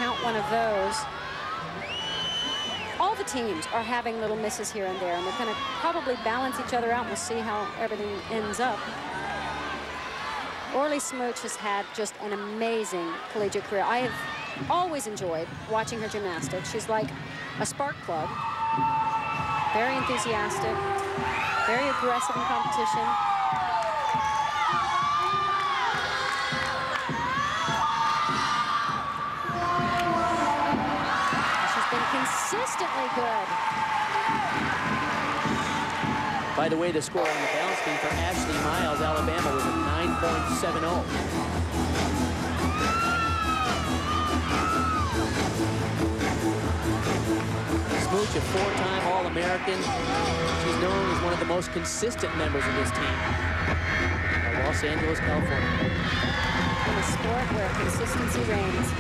count one of those. All the teams are having little misses here and there, and they're going to probably balance each other out, and we'll see how everything ends up. Orley Szmuch has had just an amazing collegiate career. I have always enjoyed watching her gymnastics. She's like a spark plug. Very enthusiastic, very aggressive in competition. She's been consistently good. By the way, the score on the balance beam for Ashley Miles, Alabama, was a 9.70. Szmuch, a four-time All-American. She's known as one of the most consistent members of this team. Los Angeles, California. In a sport where consistency reigns.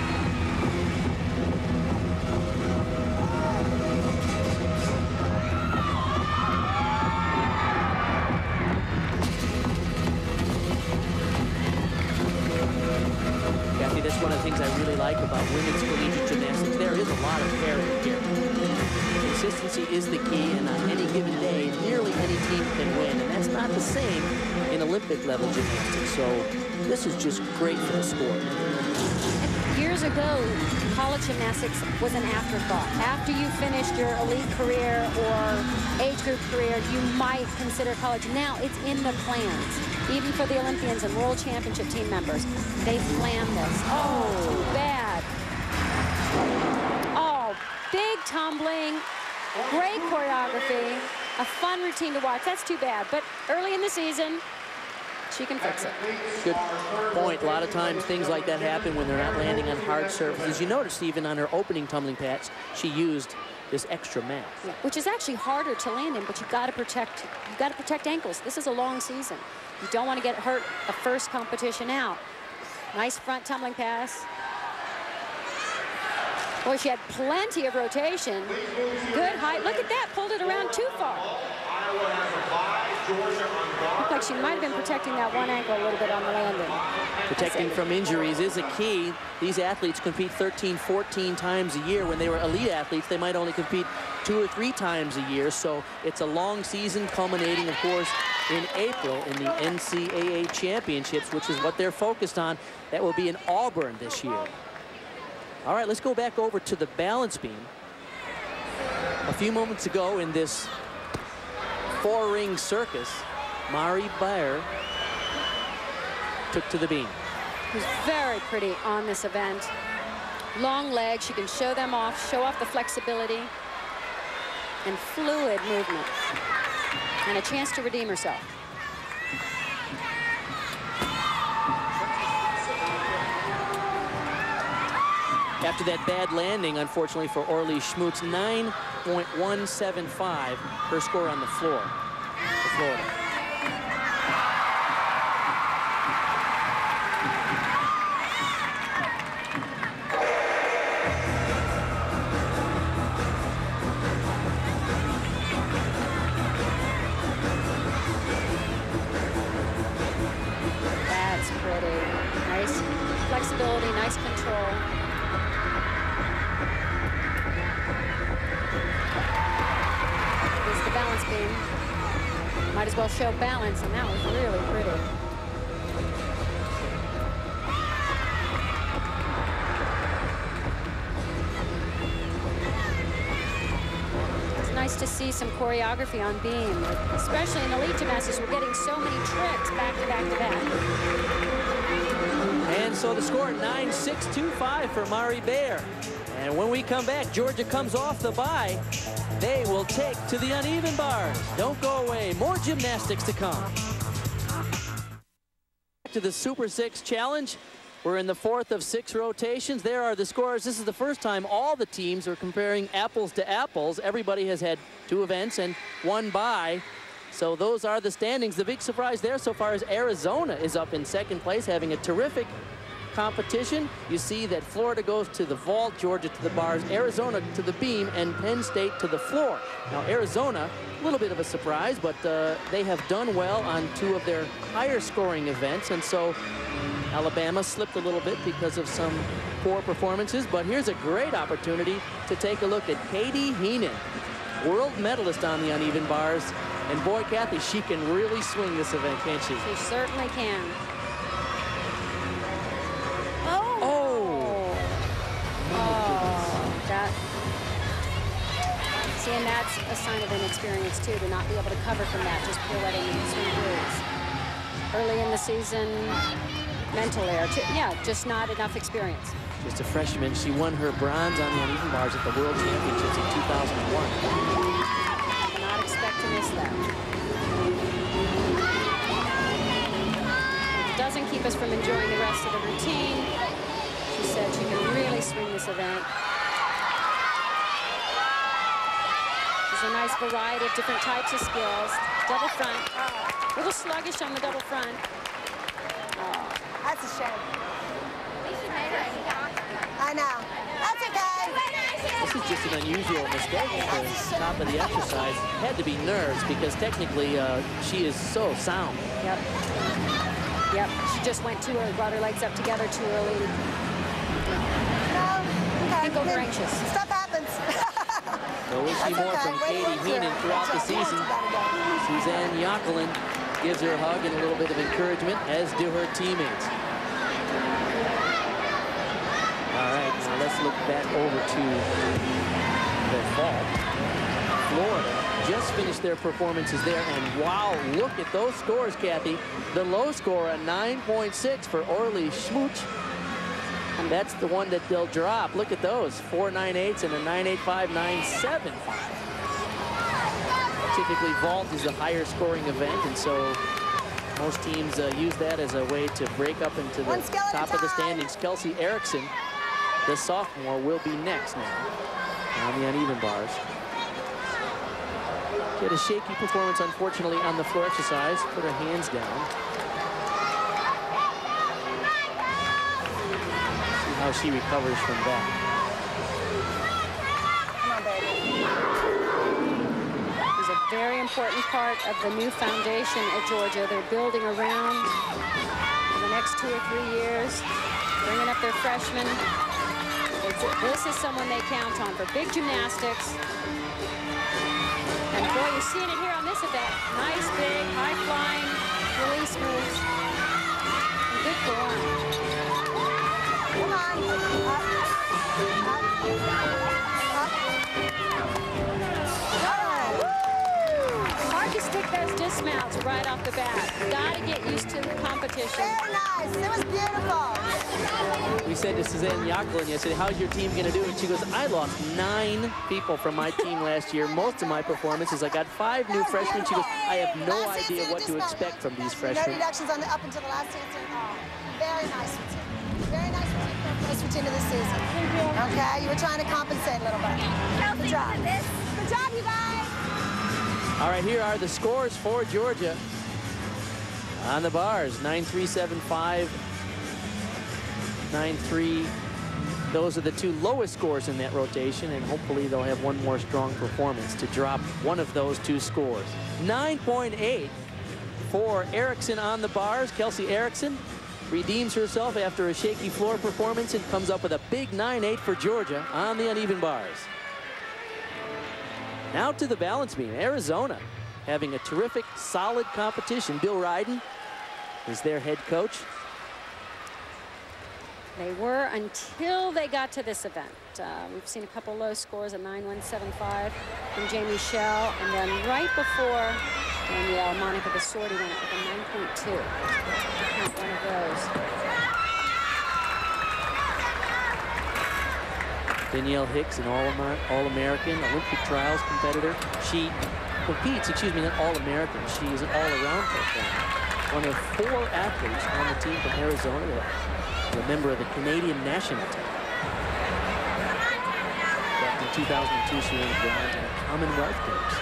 Kathy, that's one of the things I really like about women's collegiate gymnastics. There is a lot of parity here. Consistency is the key, and on any given day, nearly any team can win, and that's not the same in Olympic-level gymnastics. So this is just great for the sport. Years ago, college gymnastics was an afterthought. After you finished your elite career or age group career, you might consider college. Now it's in the plans, even for the Olympians and World Championship team members. They plan this. Oh, too bad. Oh, big tumbling. Great choreography, a fun routine to watch. That's too bad, but early in the season, she can fix it. Good point. A lot of times things like that happen when they're not landing on hard surfaces. You noticed even on her opening tumbling patch, she used this extra mat. Yeah, which is actually harder to land in, but you've got to protect ankles. This is a long season. You don't want to get hurt a first competition out. Nice front tumbling pass. Boy, she had plenty of rotation. Good height. Look at that. Pulled it around too far. Looked like she might have been protecting that one ankle a little bit on the landing. Protecting from injuries is a key. These athletes compete 13, 14 times a year. When they were elite athletes, they might only compete 2 or 3 times a year. So it's a long season culminating, of course, in April in the NCAA championships, which is what they're focused on. That will be in Auburn this year. All right, let's go back over to the balance beam. A few moments ago in this 4-ring circus, Mari Bayer took to the beam. It was very pretty on this event. Long legs, she can show them off, show off the flexibility and fluid movement, and a chance to redeem herself. After that bad landing, unfortunately, for Orley Szmuch, 9.175, her score on the floor for Florida. That's pretty. Nice flexibility, nice control. The balance beam. Might as well show balance, and that was really pretty. It's nice to see some choreography on beam, especially in elite gymnastics. We're getting so many tricks back to back to back. And so the score, 9.625 for Mari Bayer. And when we come back, Georgia comes off the bye. They will take to the uneven bars. Don't go away. More gymnastics to come. Back to the Super 6 Challenge. We're in the 4th of 6 rotations. There are the scores. This is the first time all the teams are comparing apples to apples. Everybody has had 2 events and 1 bye. So those are the standings. The big surprise there so far is Arizona is up in 2nd place, having a terrific competition. You see that Florida goes to the vault, Georgia to the bars, Arizona to the beam, and Penn State to the floor. Now Arizona, a little bit of a surprise, but they have done well on 2 of their higher scoring events, and so Alabama slipped a little bit because of some poor performances, but here's a great opportunity to take a look at Katie Heenan, world medalist on the uneven bars. And boy, Kathy, she can really swing this event, can't she? She certainly can. See, and that's a sign of inexperience, too, to not be able to cover from that, just pirouetting and swing grooves. Early in the season, mental error. Yeah, just not enough experience. Just a freshman. She won her bronze on the uneven bars at the World Championships in 2001. Not expect to miss that. It doesn't keep us from enjoying the rest of the routine. She said she can really swing this event. A nice variety of different types of skills. Double front. A little sluggish on the double front. That's a shame. I know. That's okay. This is just an unusual mistake at the top of the exercise. Had to be nerves because technically she is so sound. Yep. Yep. She just went too early, brought her legs up together too early. No. Okay. Think over anxious. Stuff happens. So we'll see more from Katie Heenan throughout the season. Suzanne Jacqueline gives her a hug and a little bit of encouragement, as do her teammates. All right, now let's look back over to the fall. Florida just finished their performances there, and wow, look at those scores, Kathy. The low score, a 9.6 for Orley Szmuch. And that's the one that they'll drop. Look at those, 4.98s and a 9.85, 9.75. Typically, vault is a higher scoring event, and so most teams use that as a way to break up into the top of the standings. Kelsey Ericksen, the sophomore, will be next now on the uneven bars. She had a shaky performance, unfortunately, on the floor exercise. Put her hands down. How she recovers from that. Come on, baby. This is a very important part of the new foundation at Georgia. They're building around in the next 2 or 3 years, bringing up their freshmen. This is someone they count on for big gymnastics. And boy, you're seeing it here on this event. Nice, big, high-flying release moves. And good form. Come on. Hard to stick those dismounts right off the bat. Got to get used to the competition. Very nice. It was beautiful. We said to Suzanne Jacqueline yesterday, how's your team going to do? And she goes, I lost 9 people from my team last year. Most of my performances, I got 5 new freshmen. She goes, I have no idea what to expect from these freshmen. No deductions on the up until the last dance. Very nice routine. Very nice routine for the first routine of the season. Okay, you were trying to compensate a little bit. Good job. Good job, you guys. All right, here are the scores for Georgia on the bars. 9.375, 9.3. Those are the 2 lowest scores in that rotation, and hopefully they'll have one more strong performance to drop one of those 2 scores. 9.8 for Ericksen on the bars. Kelsey Ericksen redeems herself after a shaky floor performance and comes up with a big 9.8 for Georgia on the uneven bars. Now to the balance beam. Arizona having a terrific, solid competition. Bill Ryden is their head coach. They were until they got to this event. We've seen a couple low scores, a 9.175 from Jamie Schell, and then right before Danielle, Monica Basorti went up with a 9.2. One of those. Danielle Hicks, an All-American, Olympic trials competitor. She competes, not All-American, she is an all-around performer. One of 4 athletes on the team from Arizona, a member of the Canadian national team. Back in 2002, she earned bronze in the Commonwealth Games.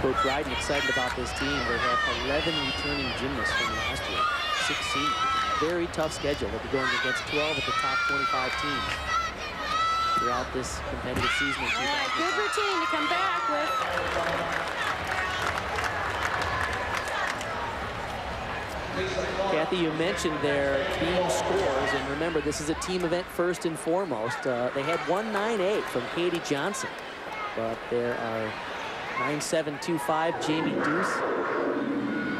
Coach Ryden excited about this team. They have 11 returning gymnasts from last year, 6 seniors. Very tough schedule. They'll be going against 12 of the top 25 teams. throughout this competitive season. All right, good routine to come back with. Kathy, you mentioned their team scores, and remember, this is a team event first and foremost. They had 1.98 from Katie Johnson, but there are 9.725 Jamie Deuce,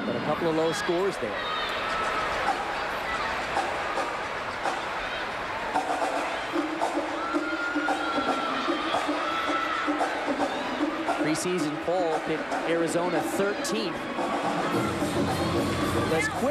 but a couple of low scores there. Preseason poll picked Arizona 13th. As quick